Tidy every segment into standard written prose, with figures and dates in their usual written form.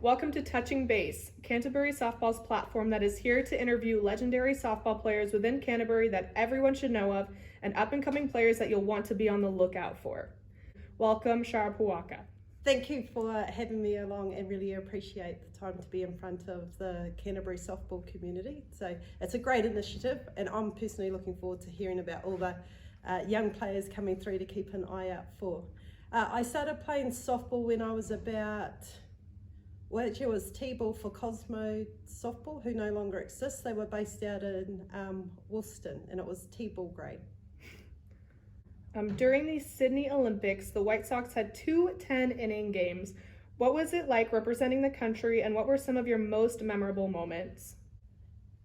Welcome to Touching Base, Canterbury Softball's platform that is here to interview legendary softball players within Canterbury that everyone should know of and up-and-coming players that you'll want to be on the lookout for. Welcome, Char, Pouaka. Thank you for having me along and really appreciate the time to be in front of the Canterbury softball community. So it's a great initiative and I'm personally looking forward to hearing about all the young players coming through to keep an eye out for. I started playing softball when I was it was T-ball for Cosmo Softball, who no longer exists. They were based out in Worcester, and it was T-ball grade. During the Sydney Olympics, the White Sox had two 10-inning games. What was it like representing the country, and what were some of your most memorable moments?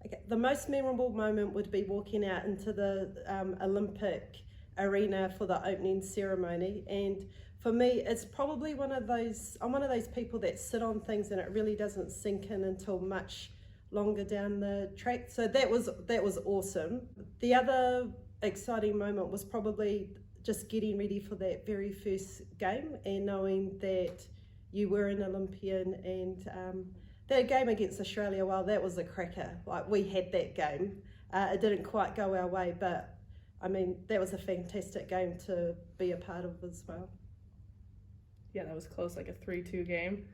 Okay, the most memorable moment would be walking out into the Olympic arena for the opening ceremony, and for me, it's probably I'm one of those people that sit on things and it really doesn't sink in until much longer down the track. So that was awesome. The other exciting moment was probably just getting ready for that very first game and knowing that you were an Olympian, and that game against Australia, well, that was a cracker. Like, we had that game. It didn't quite go our way, but I mean, that was a fantastic game to be a part of as well. Yeah, that was close, like a 3-2 game.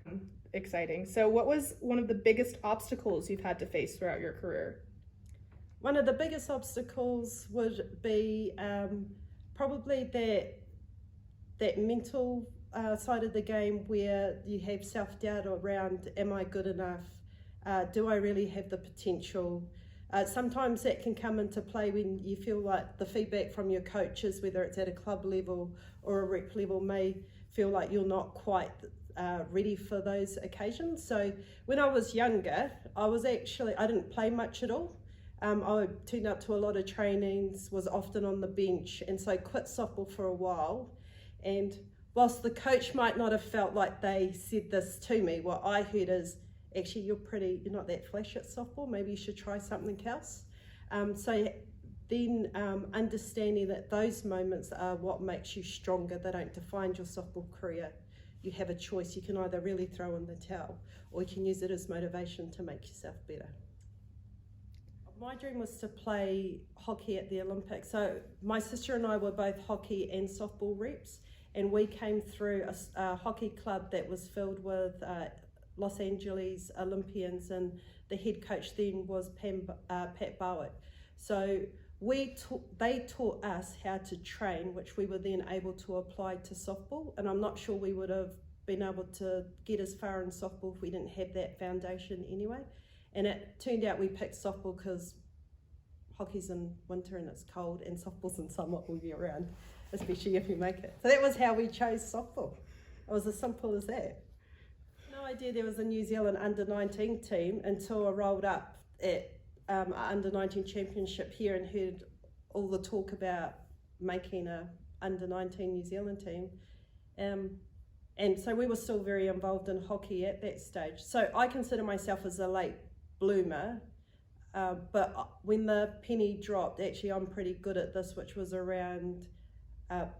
Exciting. So what was one of the biggest obstacles you've had to face throughout your career? One of the biggest obstacles would be probably that mental side of the game where you have self-doubt around, am I good enough? Do I really have the potential? Sometimes that can come into play when you feel like the feedback from your coaches, whether it's at a club level or a rep level, may feel like you're not quite ready for those occasions. So when I was younger, I didn't play much at all. I turned up to a lot of trainings, was often on the bench, and so I quit softball for a while. And whilst the coach might not have felt like they said this to me, what I heard is, actually, you're not that flash at softball, maybe you should try something else. So then understanding that those moments are what makes you stronger. They don't define your softball career. You have a choice. You can either really throw in the towel or you can use it as motivation to make yourself better. My dream was to play hockey at the Olympics. So my sister and I were both hockey and softball reps, and we came through a hockey club that was filled with Los Angeles Olympians, and the head coach then was Pat Bowick. So they taught us how to train, which we were then able to apply to softball, and I'm not sure we would have been able to get as far in softball if we didn't have that foundation anyway. And it turned out we picked softball because hockey's in winter and it's cold, and softball's in summer all year round, especially if you make it. So that was how we chose softball. It was as simple as that. No idea there was a New Zealand under-19 team until I rolled up at under-19 championship here and heard all the talk about making a under-19 New Zealand team. And so we were still very involved in hockey at that stage. So I consider myself as a late bloomer, but when the penny dropped, actually I'm pretty good at this, which was around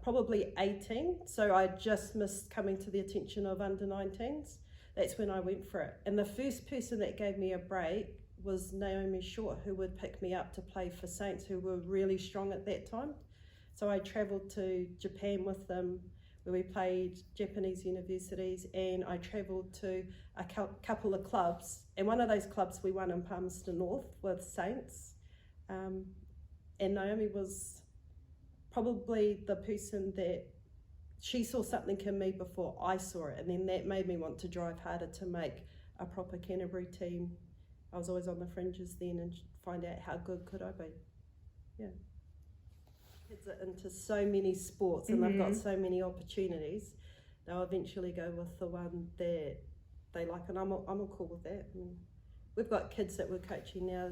probably 18. So I just missed coming to the attention of under-19s. That's when I went for it. And the first person that gave me a break was Naomi Short, who would pick me up to play for Saints, who were really strong at that time. So I travelled to Japan with them, where we played Japanese universities, and I travelled to a couple of clubs. And one of those clubs we won in Palmerston North with Saints. And Naomi was probably the person that she saw something in me before I saw it, and then that made me want to drive harder to make a proper Canterbury team. I was always on the fringes then, and find out how good could I be. Yeah. Kids are into so many sports and they've got so many opportunities. They'll eventually go with the one that they like, and I'm all cool with that. And we've got kids that we're coaching now,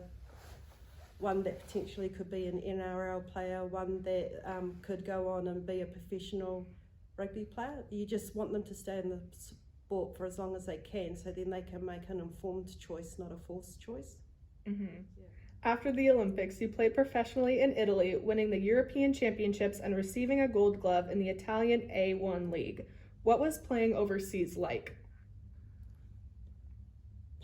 one that potentially could be an NRL player, one that could go on and be a professional rugby player. You just want them to stay in the sport for as long as they can, so then they can make an informed choice, not a forced choice. Yeah. After the Olympics, you played professionally in Italy, winning the European Championships and receiving a gold glove in the Italian A1 League. What was playing overseas like?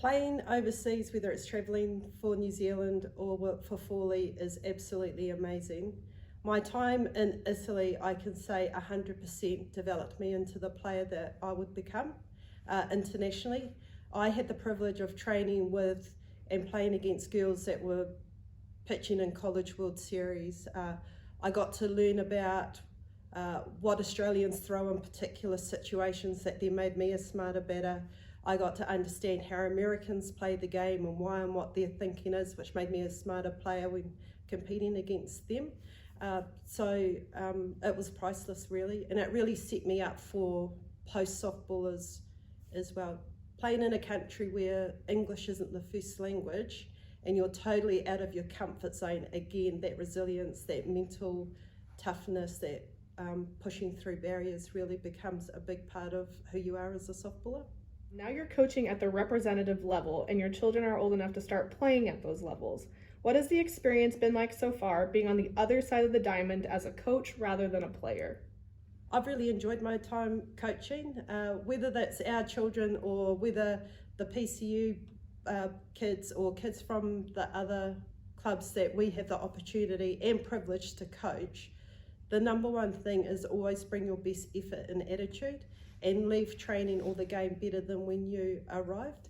Playing overseas, whether it's travelling for New Zealand or for Fawley, is absolutely amazing. My time in Italy, I can say 100% developed me into the player that I would become internationally. I had the privilege of training with and playing against girls that were pitching in College World Series. I got to learn about what Australians throw in particular situations that then made me a smarter batter. I got to understand how Americans play the game and why and what their thinking is, which made me a smarter player when competing against them. So it was priceless, really, and it really set me up for post-softball as well. Playing in a country where English isn't the first language and you're totally out of your comfort zone, again, that resilience, that mental toughness, that pushing through barriers really becomes a big part of who you are as a softballer. Now you're coaching at the representative level and your children are old enough to start playing at those levels. What has the experience been like so far, being on the other side of the diamond as a coach rather than a player? I've really enjoyed my time coaching, whether that's our children or whether the PCU kids or kids from the other clubs that we have the opportunity and privilege to coach. The number one thing is always bring your best effort and attitude and leave training or the game better than when you arrived.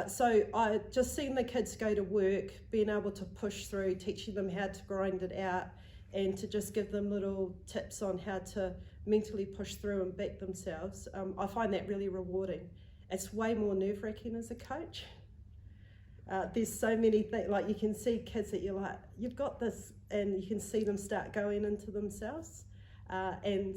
So I just seen the kids go to work, being able to push through, teaching them how to grind it out and to just give them little tips on how to mentally push through and back themselves. I find that really rewarding. It's way more nerve-wracking as a coach. There's so many things, like you can see kids that you're like, you've got this, and you can see them start going into themselves. And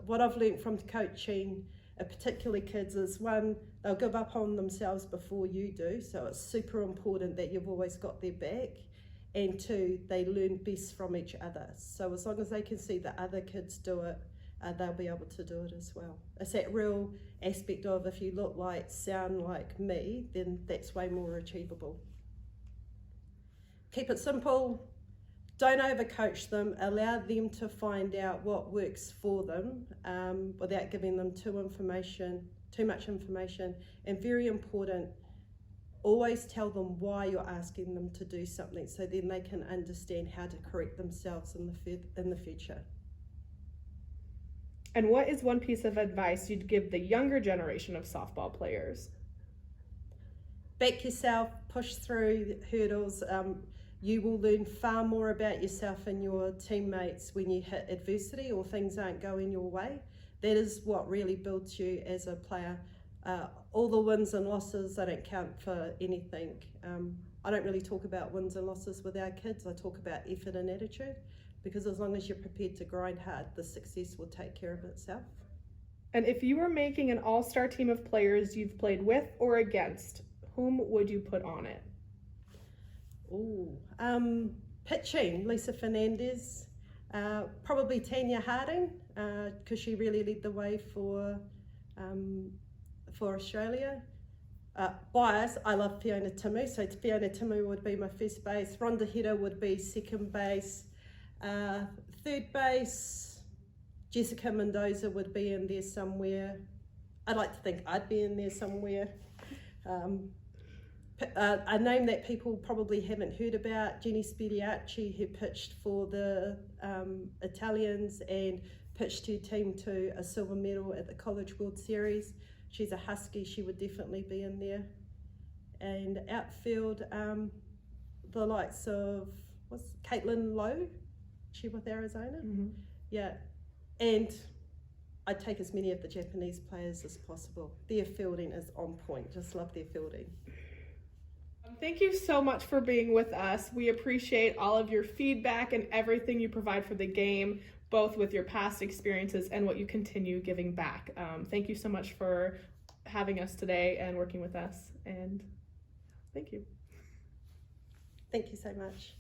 what I've learned from coaching, particularly kids, is one, they'll give up on themselves before you do, so it's super important that you've always got their back. And two, they learn best from each other. So as long as they can see that other kids do it, they'll be able to do it as well. It's that real aspect of if you look like, sound like me, then that's way more achievable. Keep it simple. Don't overcoach them. Allow them to find out what works for them without giving them too much information. And very important, always tell them why you're asking them to do something, so then they can understand how to correct themselves in the future. And what is one piece of advice you'd give the younger generation of softball players? Back yourself, push through hurdles. You will learn far more about yourself and your teammates when you hit adversity or things aren't going your way. That is what really builds you as a player. All the wins and losses, they don't count for anything. I don't really talk about wins and losses with our kids. I talk about effort and attitude, because as long as you're prepared to grind hard, the success will take care of itself. And if you were making an all-star team of players you've played with or against, whom would you put on it? Pitching, Lisa Fernandez, probably Tanya Harding, because she really led the way for Australia. Bias, I love Fiona Timu, so Fiona Timu would be my first base. Rhonda Hedder would be second base. Third base, Jessica Mendoza would be in there somewhere. I'd like to think I'd be in there somewhere. A name that people probably haven't heard about, Jenny Spediacci, who pitched for the Italians and pitched her team to a silver medal at the College World Series. She's a Husky, she would definitely be in there. And outfield, the likes of, Caitlin Lowe, she with Arizona? Mm-hmm. Yeah, and I'd take as many of the Japanese players as possible. Their fielding is on point, just love their fielding. Thank you so much for being with us. We appreciate all of your feedback and everything you provide for the game, both with your past experiences and what you continue giving back. Thank you so much for having us today and working with us, and thank you. Thank you so much.